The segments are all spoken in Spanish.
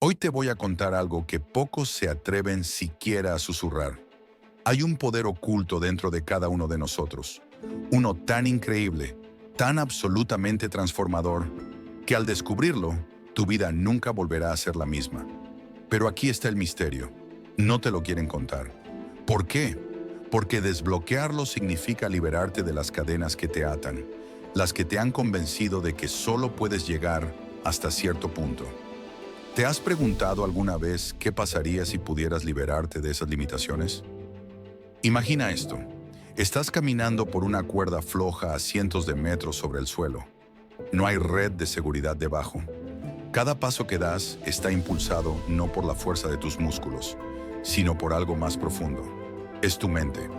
Hoy te voy a contar algo que pocos se atreven siquiera a susurrar. Hay un poder oculto dentro de cada uno de nosotros, uno tan increíble, tan absolutamente transformador, que al descubrirlo, tu vida nunca volverá a ser la misma. Pero aquí está el misterio. No te lo quieren contar. ¿Por qué? Porque desbloquearlo significa liberarte de las cadenas que te atan, las que te han convencido de que solo puedes llegar hasta cierto punto. ¿Te has preguntado alguna vez qué pasaría si pudieras liberarte de esas limitaciones? Imagina esto. Estás caminando por una cuerda floja a cientos de metros sobre el suelo. No hay red de seguridad debajo. Cada paso que das está impulsado no por la fuerza de tus músculos, sino por algo más profundo. Es tu mente.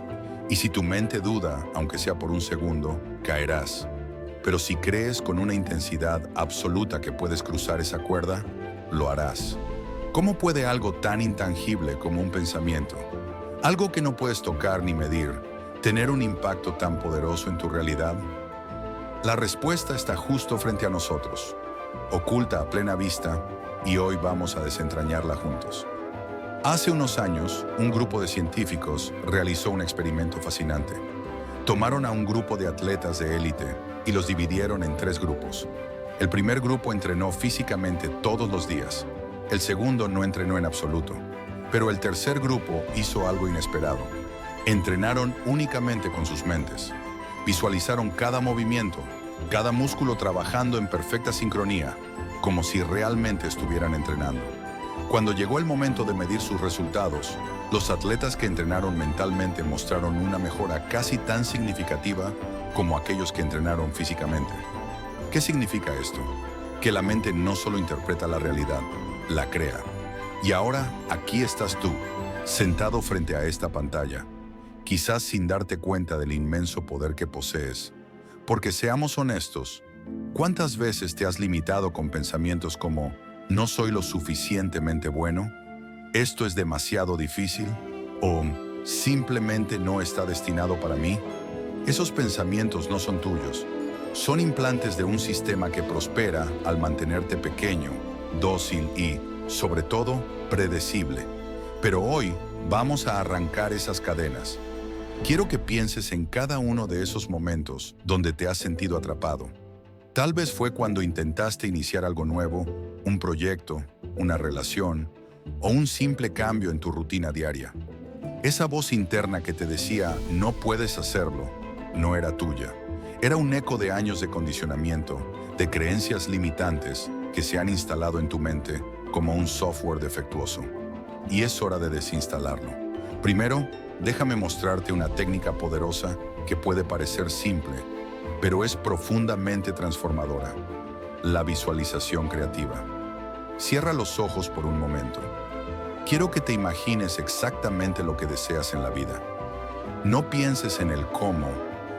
Y si tu mente duda, aunque sea por un segundo, caerás. Pero si crees con una intensidad absoluta que puedes cruzar esa cuerda, lo harás. ¿Cómo puede algo tan intangible como un pensamiento, algo que no puedes tocar ni medir, tener un impacto tan poderoso en tu realidad? La respuesta está justo frente a nosotros, oculta a plena vista, y hoy vamos a desentrañarla juntos. Hace unos años, un grupo de científicos realizó un experimento fascinante. Tomaron a un grupo de atletas de élite y los dividieron en tres grupos. El primer grupo entrenó físicamente todos los días. El segundo no entrenó en absoluto. Pero el tercer grupo hizo algo inesperado. Entrenaron únicamente con sus mentes. Visualizaron cada movimiento, cada músculo trabajando en perfecta sincronía, como si realmente estuvieran entrenando. Cuando llegó el momento de medir sus resultados, los atletas que entrenaron mentalmente mostraron una mejora casi tan significativa como aquellos que entrenaron físicamente. ¿Qué significa esto? Que la mente no solo interpreta la realidad, la crea. Y ahora, aquí estás tú, sentado frente a esta pantalla, quizás sin darte cuenta del inmenso poder que posees. Porque seamos honestos, ¿cuántas veces te has limitado con pensamientos como «no soy lo suficientemente bueno», «esto es demasiado difícil» o «simplemente no está destinado para mí»? Esos pensamientos no son tuyos. Son implantes de un sistema que prospera al mantenerte pequeño, dócil y, sobre todo, predecible. Pero hoy vamos a arrancar esas cadenas. Quiero que pienses en cada uno de esos momentos donde te has sentido atrapado. Tal vez fue cuando intentaste iniciar algo nuevo, un proyecto, una relación o un simple cambio en tu rutina diaria. Esa voz interna que te decía «no puedes hacerlo» no era tuya. Era un eco de años de condicionamiento, de creencias limitantes que se han instalado en tu mente como un software defectuoso. Y es hora de desinstalarlo. Primero, déjame mostrarte una técnica poderosa que puede parecer simple, pero es profundamente transformadora: la visualización creativa. Cierra los ojos por un momento. Quiero que te imagines exactamente lo que deseas en la vida. No pienses en el cómo,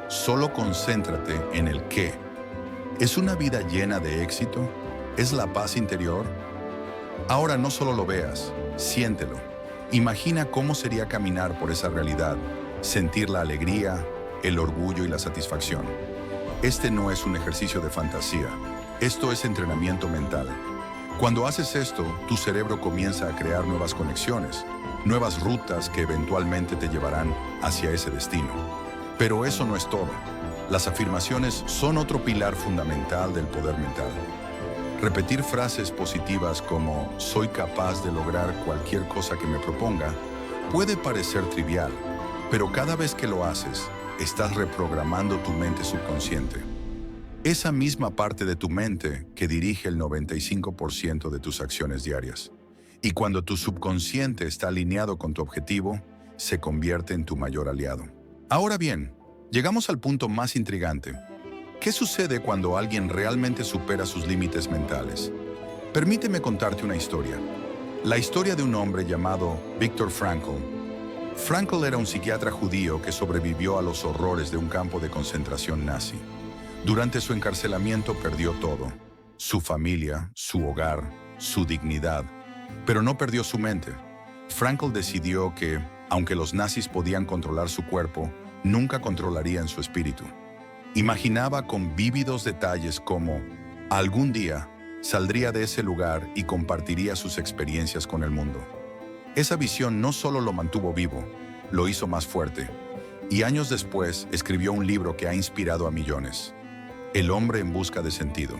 solo concéntrate en el qué. ¿Es una vida llena de éxito? ¿Es la paz interior? Ahora no solo lo veas, siéntelo. Imagina cómo sería caminar por esa realidad, sentir la alegría, el orgullo y la satisfacción. Este no es un ejercicio de fantasía, esto es entrenamiento mental. Cuando haces esto, tu cerebro comienza a crear nuevas conexiones, nuevas rutas que eventualmente te llevarán hacia ese destino. Pero eso no es todo. Las afirmaciones son otro pilar fundamental del poder mental. Repetir frases positivas como «soy capaz de lograr cualquier cosa que me proponga» puede parecer trivial, pero cada vez que lo haces, estás reprogramando tu mente subconsciente. Esa misma parte de tu mente que dirige el 95% de tus acciones diarias. Y cuando tu subconsciente está alineado con tu objetivo, se convierte en tu mayor aliado. Ahora bien, llegamos al punto más intrigante. ¿Qué sucede cuando alguien realmente supera sus límites mentales? Permíteme contarte una historia. La historia de un hombre llamado Viktor Frankl. Frankl era un psiquiatra judío que sobrevivió a los horrores de un campo de concentración nazi. Durante su encarcelamiento perdió todo: su familia, su hogar, su dignidad. Pero no perdió su mente. Frankl decidió que, aunque los nazis podían controlar su cuerpo, nunca controlarían su espíritu. Imaginaba con vívidos detalles cómo, algún día, saldría de ese lugar y compartiría sus experiencias con el mundo. Esa visión no solo lo mantuvo vivo, lo hizo más fuerte, y años después escribió un libro que ha inspirado a millones, El hombre en busca de sentido.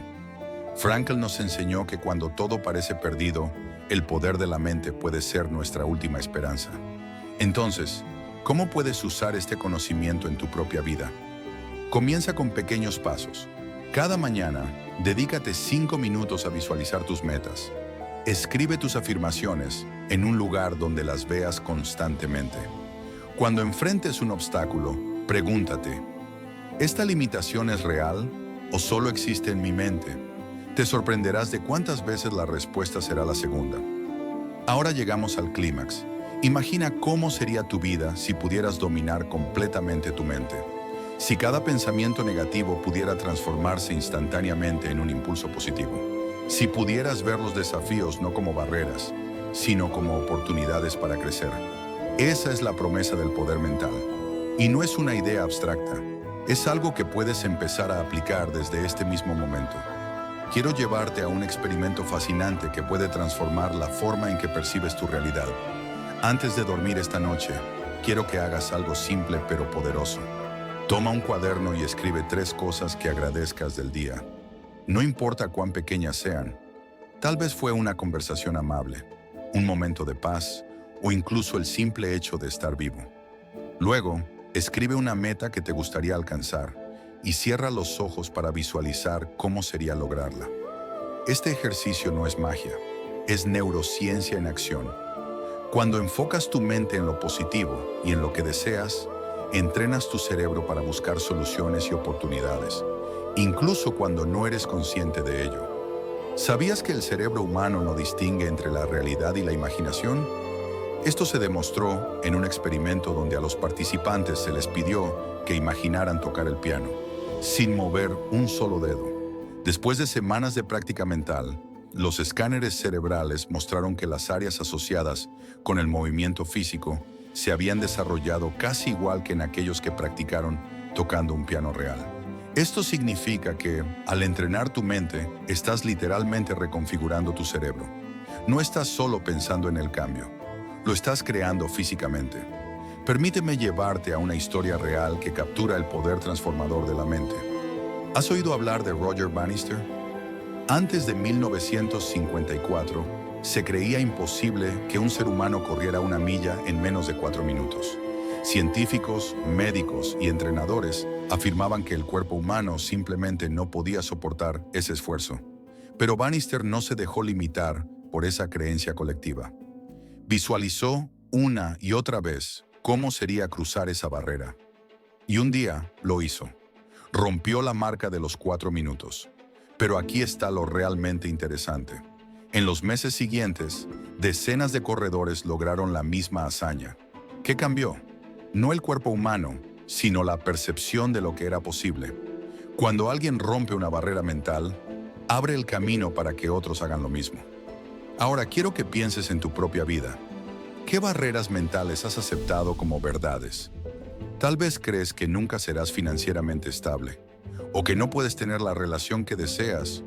Frankl nos enseñó que cuando todo parece perdido, el poder de la mente puede ser nuestra última esperanza. Entonces, ¿cómo puedes usar este conocimiento en tu propia vida? Comienza con pequeños pasos. Cada mañana, dedícate 5 minutos a visualizar tus metas. Escribe tus afirmaciones en un lugar donde las veas constantemente. Cuando enfrentes un obstáculo, pregúntate, ¿esta limitación es real o solo existe en mi mente? Te sorprenderás de cuántas veces la respuesta será la segunda. Ahora llegamos al clímax. Imagina cómo sería tu vida si pudieras dominar completamente tu mente. Si cada pensamiento negativo pudiera transformarse instantáneamente en un impulso positivo. Si pudieras ver los desafíos no como barreras, sino como oportunidades para crecer. Esa es la promesa del poder mental. Y no es una idea abstracta. Es algo que puedes empezar a aplicar desde este mismo momento. Quiero llevarte a un experimento fascinante que puede transformar la forma en que percibes tu realidad. Antes de dormir esta noche, quiero que hagas algo simple pero poderoso. Toma un cuaderno y escribe 3 cosas que agradezcas del día. No importa cuán pequeñas sean. Tal vez fue una conversación amable, un momento de paz o incluso el simple hecho de estar vivo. Luego, escribe una meta que te gustaría alcanzar y cierra los ojos para visualizar cómo sería lograrla. Este ejercicio no es magia, es neurociencia en acción. Cuando enfocas tu mente en lo positivo y en lo que deseas, entrenas tu cerebro para buscar soluciones y oportunidades, incluso cuando no eres consciente de ello. ¿Sabías que el cerebro humano no distingue entre la realidad y la imaginación? Esto se demostró en un experimento donde a los participantes se les pidió que imaginaran tocar el piano, sin mover un solo dedo. Después de semanas de práctica mental, los escáneres cerebrales mostraron que las áreas asociadas con el movimiento físico se habían desarrollado casi igual que en aquellos que practicaron tocando un piano real. Esto significa que, al entrenar tu mente, estás literalmente reconfigurando tu cerebro. No estás solo pensando en el cambio, lo estás creando físicamente. Permíteme llevarte a una historia real que captura el poder transformador de la mente. ¿Has oído hablar de Roger Bannister? Antes de 1954, se creía imposible que un ser humano corriera una milla en menos de 4 minutos. Científicos, médicos y entrenadores afirmaban que el cuerpo humano simplemente no podía soportar ese esfuerzo. Pero Bannister no se dejó limitar por esa creencia colectiva. Visualizó una y otra vez cómo sería cruzar esa barrera. Y un día lo hizo. Rompió la marca de los 4 minutos. Pero aquí está lo realmente interesante. En los meses siguientes, decenas de corredores lograron la misma hazaña. ¿Qué cambió? No el cuerpo humano, sino la percepción de lo que era posible. Cuando alguien rompe una barrera mental, abre el camino para que otros hagan lo mismo. Ahora quiero que pienses en tu propia vida. ¿Qué barreras mentales has aceptado como verdades? Tal vez crees que nunca serás financieramente estable, o que no puedes tener la relación que deseas,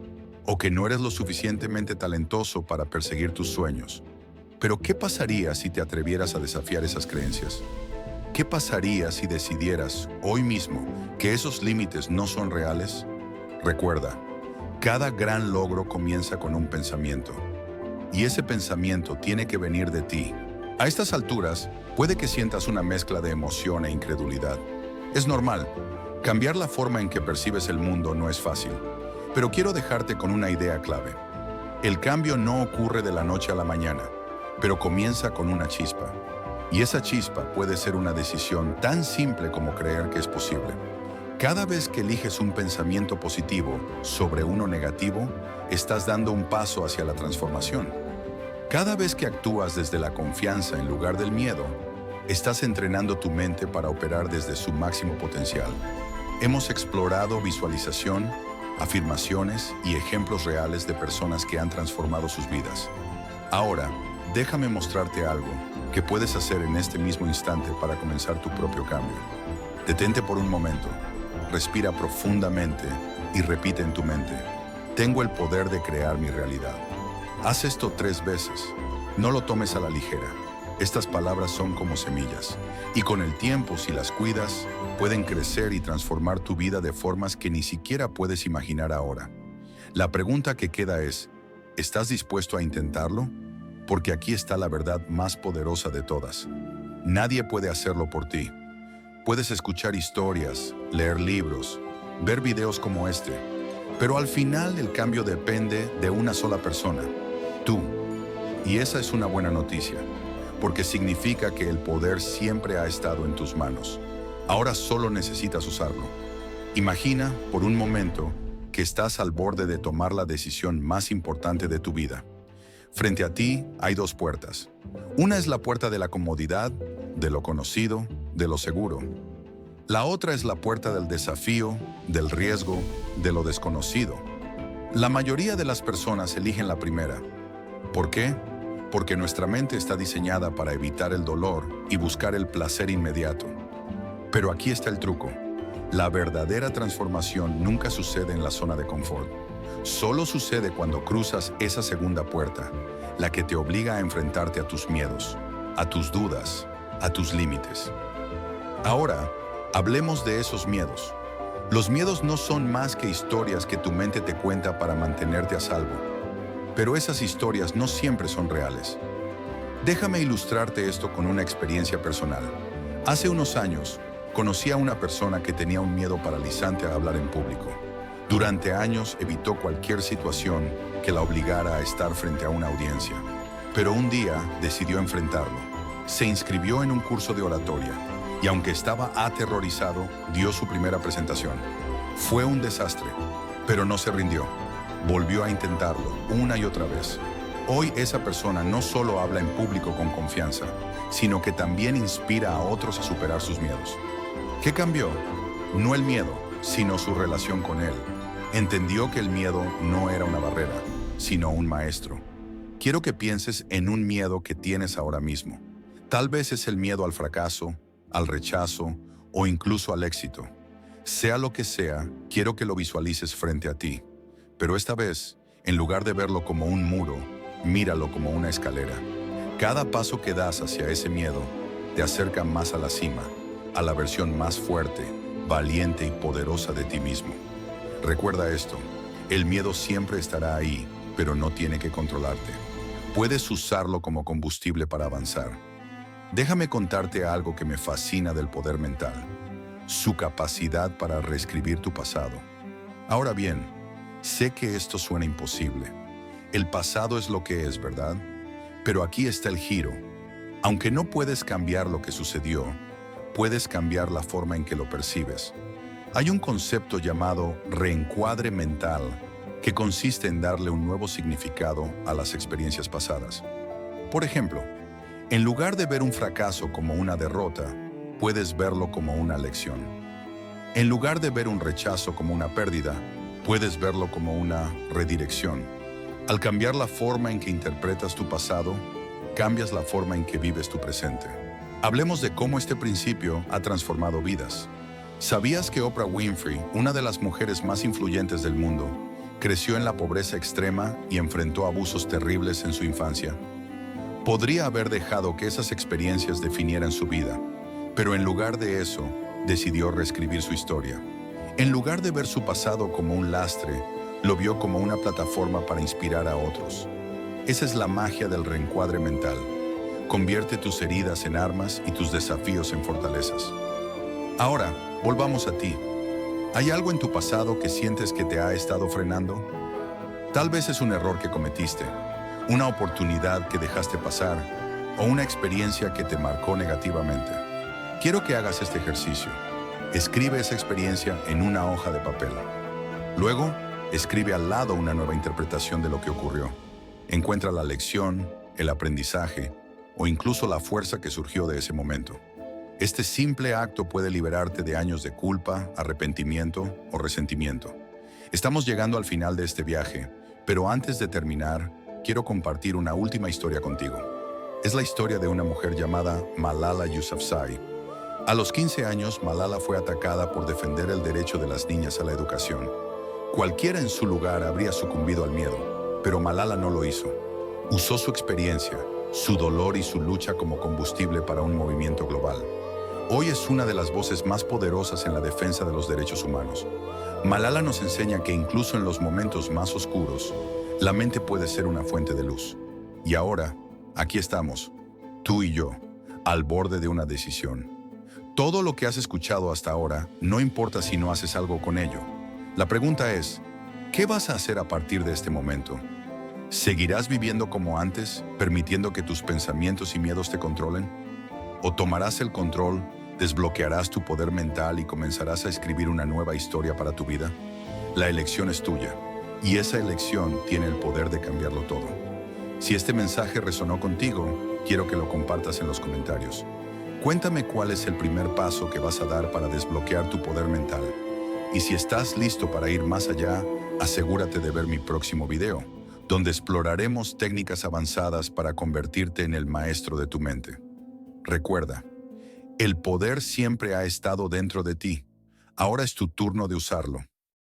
o que no eres lo suficientemente talentoso para perseguir tus sueños. Pero ¿qué pasaría si te atrevieras a desafiar esas creencias? ¿Qué pasaría si decidieras hoy mismo que esos límites no son reales? Recuerda, cada gran logro comienza con un pensamiento. Y ese pensamiento tiene que venir de ti. A estas alturas, puede que sientas una mezcla de emoción e incredulidad. Es normal. Cambiar la forma en que percibes el mundo no es fácil. Pero quiero dejarte con una idea clave. El cambio no ocurre de la noche a la mañana, pero comienza con una chispa. Y esa chispa puede ser una decisión tan simple como creer que es posible. Cada vez que eliges un pensamiento positivo sobre uno negativo, estás dando un paso hacia la transformación. Cada vez que actúas desde la confianza en lugar del miedo, estás entrenando tu mente para operar desde su máximo potencial. Hemos explorado visualización, afirmaciones y ejemplos reales de personas que han transformado sus vidas. Ahora, déjame mostrarte algo que puedes hacer en este mismo instante para comenzar tu propio cambio. Detente por un momento, respira profundamente y repite en tu mente: Tengo el poder de crear mi realidad. Haz esto 3 veces. No lo tomes a la ligera. Estas palabras son como semillas, y con el tiempo, si las cuidas, pueden crecer y transformar tu vida de formas que ni siquiera puedes imaginar ahora. La pregunta que queda es, ¿estás dispuesto a intentarlo? Porque aquí está la verdad más poderosa de todas. Nadie puede hacerlo por ti. Puedes escuchar historias, leer libros, ver videos como este, pero al final el cambio depende de una sola persona, tú. Y esa es una buena noticia, porque significa que el poder siempre ha estado en tus manos. Ahora solo necesitas usarlo. Imagina, por un momento, que estás al borde de tomar la decisión más importante de tu vida. Frente a ti hay 2 puertas. Una es la puerta de la comodidad, de lo conocido, de lo seguro. La otra es la puerta del desafío, del riesgo, de lo desconocido. La mayoría de las personas eligen la primera. ¿Por qué? Porque nuestra mente está diseñada para evitar el dolor y buscar el placer inmediato. Pero aquí está el truco. La verdadera transformación nunca sucede en la zona de confort. Solo sucede cuando cruzas esa segunda puerta, la que te obliga a enfrentarte a tus miedos, a tus dudas, a tus límites. Ahora, hablemos de esos miedos. Los miedos no son más que historias que tu mente te cuenta para mantenerte a salvo. Pero esas historias no siempre son reales. Déjame ilustrarte esto con una experiencia personal. Hace unos años, conocí a una persona que tenía un miedo paralizante a hablar en público. Durante años evitó cualquier situación que la obligara a estar frente a una audiencia. Pero un día decidió enfrentarlo. Se inscribió en un curso de oratoria y aunque estaba aterrorizado, dio su primera presentación. Fue un desastre, pero no se rindió. Volvió a intentarlo una y otra vez. Hoy esa persona no solo habla en público con confianza, sino que también inspira a otros a superar sus miedos. ¿Qué cambió? No el miedo, sino su relación con él. Entendió que el miedo no era una barrera, sino un maestro. Quiero que pienses en un miedo que tienes ahora mismo. Tal vez es el miedo al fracaso, al rechazo o incluso al éxito. Sea lo que sea, quiero que lo visualices frente a ti. Pero esta vez, en lugar de verlo como un muro, míralo como una escalera. Cada paso que das hacia ese miedo te acerca más a la cima, a la versión más fuerte, valiente y poderosa de ti mismo. Recuerda esto, el miedo siempre estará ahí, pero no tiene que controlarte. Puedes usarlo como combustible para avanzar. Déjame contarte algo que me fascina del poder mental, su capacidad para reescribir tu pasado. Ahora bien, sé que esto suena imposible. El pasado es lo que es, ¿verdad? Pero aquí está el giro. Aunque no puedes cambiar lo que sucedió, puedes cambiar la forma en que lo percibes. Hay un concepto llamado reencuadre mental que consiste en darle un nuevo significado a las experiencias pasadas. Por ejemplo, en lugar de ver un fracaso como una derrota, puedes verlo como una lección. En lugar de ver un rechazo como una pérdida, puedes verlo como una redirección. Al cambiar la forma en que interpretas tu pasado, cambias la forma en que vives tu presente. Hablemos de cómo este principio ha transformado vidas. ¿Sabías que Oprah Winfrey, una de las mujeres más influyentes del mundo, creció en la pobreza extrema y enfrentó abusos terribles en su infancia? Podría haber dejado que esas experiencias definieran su vida, pero en lugar de eso, decidió reescribir su historia. En lugar de ver su pasado como un lastre, lo vio como una plataforma para inspirar a otros. Esa es la magia del reencuadre mental. Convierte tus heridas en armas y tus desafíos en fortalezas. Ahora, volvamos a ti. ¿Hay algo en tu pasado que sientes que te ha estado frenando? Tal vez es un error que cometiste, una oportunidad que dejaste pasar o una experiencia que te marcó negativamente. Quiero que hagas este ejercicio. Escribe esa experiencia en una hoja de papel. Luego, escribe al lado una nueva interpretación de lo que ocurrió. Encuentra la lección, el aprendizaje o incluso la fuerza que surgió de ese momento. Este simple acto puede liberarte de años de culpa, arrepentimiento o resentimiento. Estamos llegando al final de este viaje, pero antes de terminar, quiero compartir una última historia contigo. Es la historia de una mujer llamada Malala Yousafzai. A los 15 años, Malala fue atacada por defender el derecho de las niñas a la educación. Cualquiera en su lugar habría sucumbido al miedo, pero Malala no lo hizo. Usó su experiencia, su dolor y su lucha como combustible para un movimiento global. Hoy es una de las voces más poderosas en la defensa de los derechos humanos. Malala nos enseña que incluso en los momentos más oscuros, la mente puede ser una fuente de luz. Y ahora, aquí estamos, tú y yo, al borde de una decisión. Todo lo que has escuchado hasta ahora, no importa si no haces algo con ello. La pregunta es, ¿qué vas a hacer a partir de este momento? ¿Seguirás viviendo como antes, permitiendo que tus pensamientos y miedos te controlen? ¿O tomarás el control, desbloquearás tu poder mental y comenzarás a escribir una nueva historia para tu vida? La elección es tuya, y esa elección tiene el poder de cambiarlo todo. Si este mensaje resonó contigo, quiero que lo compartas en los comentarios. Cuéntame cuál es el primer paso que vas a dar para desbloquear tu poder mental. Y si estás listo para ir más allá, asegúrate de ver mi próximo video, donde exploraremos técnicas avanzadas para convertirte en el maestro de tu mente. Recuerda, el poder siempre ha estado dentro de ti. Ahora es tu turno de usarlo.